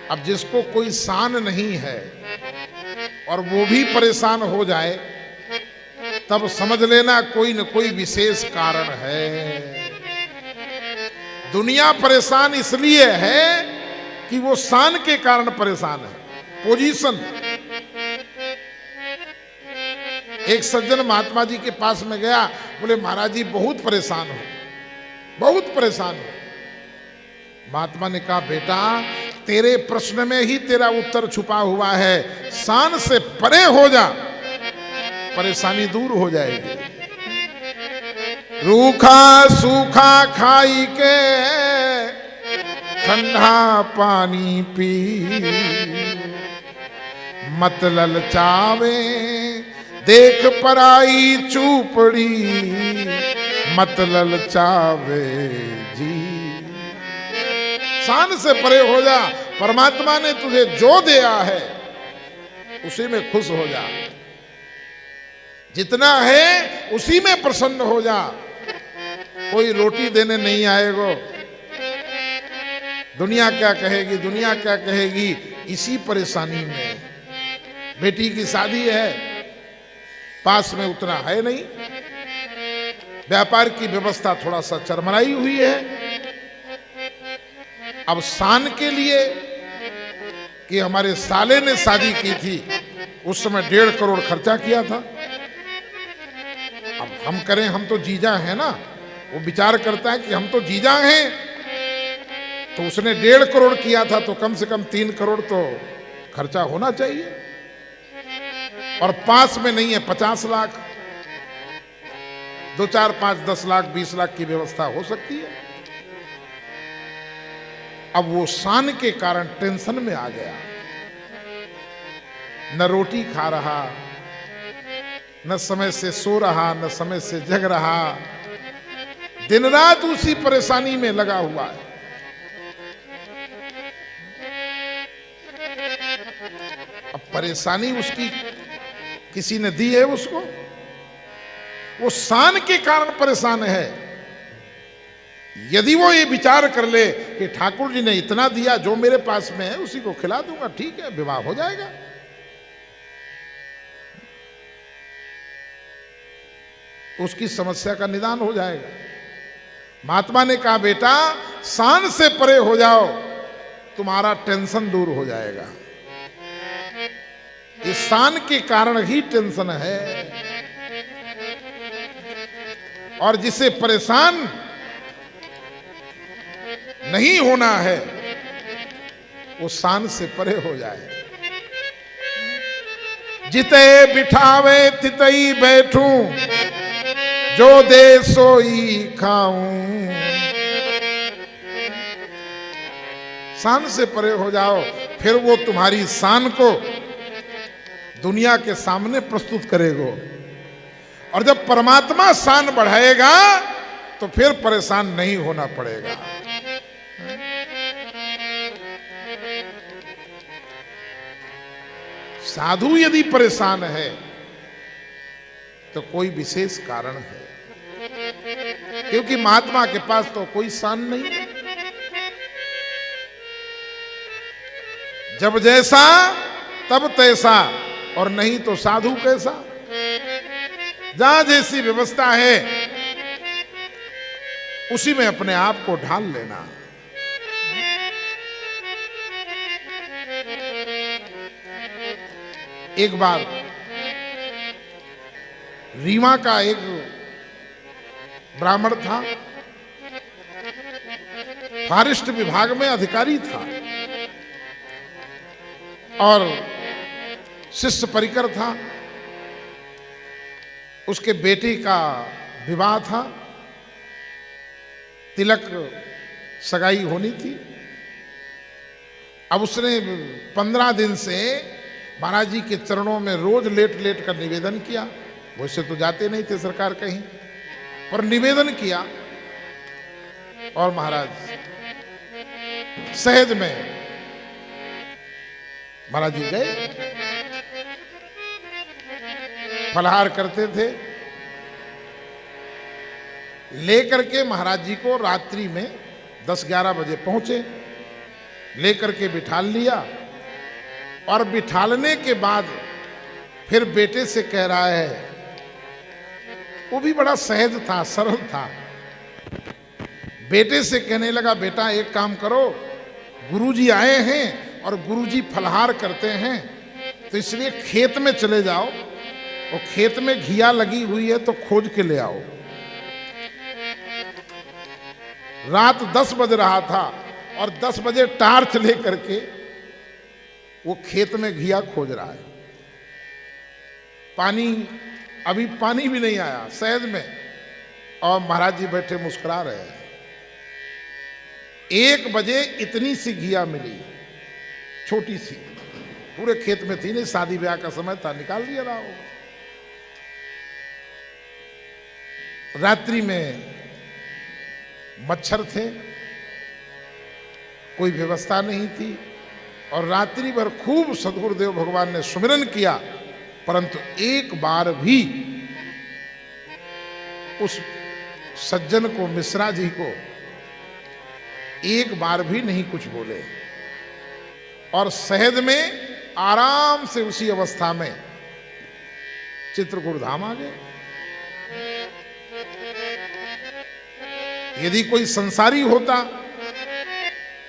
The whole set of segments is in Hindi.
अब जिसको कोई शान नहीं है और वो भी परेशान हो जाए, तब समझ लेना कोई न कोई विशेष कारण है। दुनिया परेशान इसलिए है कि वो शान के कारण परेशान है, पोजीशन। एक सज्जन महात्मा जी के पास में गया, बोले महाराज जी बहुत परेशान हो, बहुत परेशान हो। महात्मा ने कहा बेटा तेरे प्रश्न में ही तेरा उत्तर छुपा हुआ है, शान से परे हो जा, परेशानी दूर हो जाएगी। रूखा सूखा खाई के ठंडा पानी पी, मत ललचावे देख पराई चूपड़ी, मत ललचावे जी। शान से परे हो जा, परमात्मा ने तुझे जो दिया है उसी में खुश हो जा, जितना है उसी में प्रसन्न हो जा। कोई रोटी देने नहीं आएगा, दुनिया क्या कहेगी, दुनिया क्या कहेगी, इसी परेशानी में। बेटी की शादी है, पास में उतना है नहीं, व्यापार की व्यवस्था थोड़ा सा चरमराई हुई है। अब शान के लिए कि हमारे साले ने शादी की थी, उस समय 1.5 करोड़ खर्चा किया था। अब हम करें, हम तो जीजा हैं ना, वो विचार करता है कि हम तो जीजा हैं, तो उसने 1.5 करोड़ किया था तो कम से कम 3 करोड़ तो खर्चा होना चाहिए। और पास में नहीं है 50 लाख, 2, 4, 5, 10 लाख, 20 लाख की व्यवस्था हो सकती है। अब वो शान के कारण टेंशन में आ गया, न रोटी खा रहा, न समय से सो रहा, न समय से जग रहा, दिन रात उसी परेशानी में लगा हुआ है। अब परेशानी उसकी किसी ने दी है उसको, वो शान के कारण परेशान है। यदि वो ये विचार कर ले कि ठाकुर जी ने इतना दिया, जो मेरे पास में है उसी को खिला दूंगा, ठीक है, विवाह हो जाएगा। उसकी समस्या का निदान हो जाएगा। महात्मा ने कहा बेटा शान से परे हो जाओ, तुम्हारा टेंशन दूर हो जाएगा। इस शान के कारण ही टेंशन है, और जिसे परेशान नहीं होना है वो शान से परे हो जाए। जिते बिठावे तितई बैठूं, जो दे सोई खाऊं। शान से परे हो जाओ, फिर वो तुम्हारी शान को दुनिया के सामने प्रस्तुत करेगा। और जब परमात्मा शान बढ़ाएगा तो फिर परेशान नहीं होना पड़ेगा। साधु यदि परेशान है तो कोई विशेष कारण है, क्योंकि महात्मा के पास तो कोई शान नहीं है। जब जैसा तब तैसा, और नहीं तो साधु कैसा। जहां जैसी व्यवस्था है उसी में अपने आप को ढाल लेना। एक बार रीवा का एक ब्राह्मण था, फॉरेस्ट विभाग में अधिकारी था और शिष्य परिकर था। उसके बेटे का विवाह था, तिलक सगाई होनी थी। अब उसने 15 दिन से महाराज जी के चरणों में रोज लेट लेट कर निवेदन किया। वैसे तो जाते नहीं थे सरकार कहीं, पर निवेदन किया। और महाराज सहज में महाराज जी गए, फलहार करते थे, लेकर के महाराज जी को रात्रि में 10-11 बजे पहुंचे। लेकर के बिठा लिया और बिठालने के बाद फिर बेटे से कह रहा है, वो भी बड़ा सहज था, सरल था। बेटे से कहने लगा, बेटा एक काम करो, गुरुजी आए हैं और गुरुजी फलहार करते हैं, तो इसलिए खेत में चले जाओ और खेत में घिया लगी हुई है तो खोज के ले आओ। रात 10 बज रहा था और 10 बजे टार्च लेकर के वो खेत में घिया खोज रहा है। अभी पानी भी नहीं आया शहद में, और महाराज जी बैठे मुस्कुरा रहे हैं। 1 बजे इतनी सी घिया मिली, छोटी सी, पूरे खेत में थी नहीं, शादी ब्याह का समय था, निकाल लिया रहा हो। रात्रि में मच्छर थे, कोई व्यवस्था नहीं थी, और रात्रि भर खूब सदगुरुदेव भगवान ने सुमिरन किया, परंतु एक बार भी उस सज्जन को, मिश्रा जी को, एक बार भी नहीं कुछ बोले। और शहद में आराम से उसी अवस्था में चित्रकूट धाम आ गए। यदि कोई संसारी होता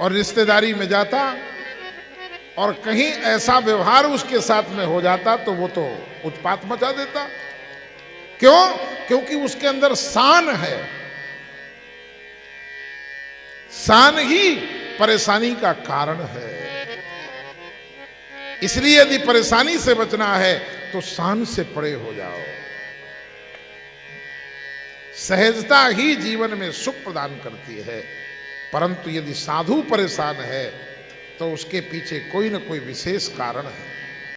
और रिश्तेदारी में जाता और कहीं ऐसा व्यवहार उसके साथ में हो जाता तो वो तो उत्पात मचा देता। क्यों? क्योंकि उसके अंदर शान है। शान ही परेशानी का कारण है। इसलिए यदि परेशानी से बचना है तो शान से परे हो जाओ। सहजता ही जीवन में सुख प्रदान करती है, परंतु यदि साधु परेशान है तो उसके पीछे कोई न कोई विशेष कारण है।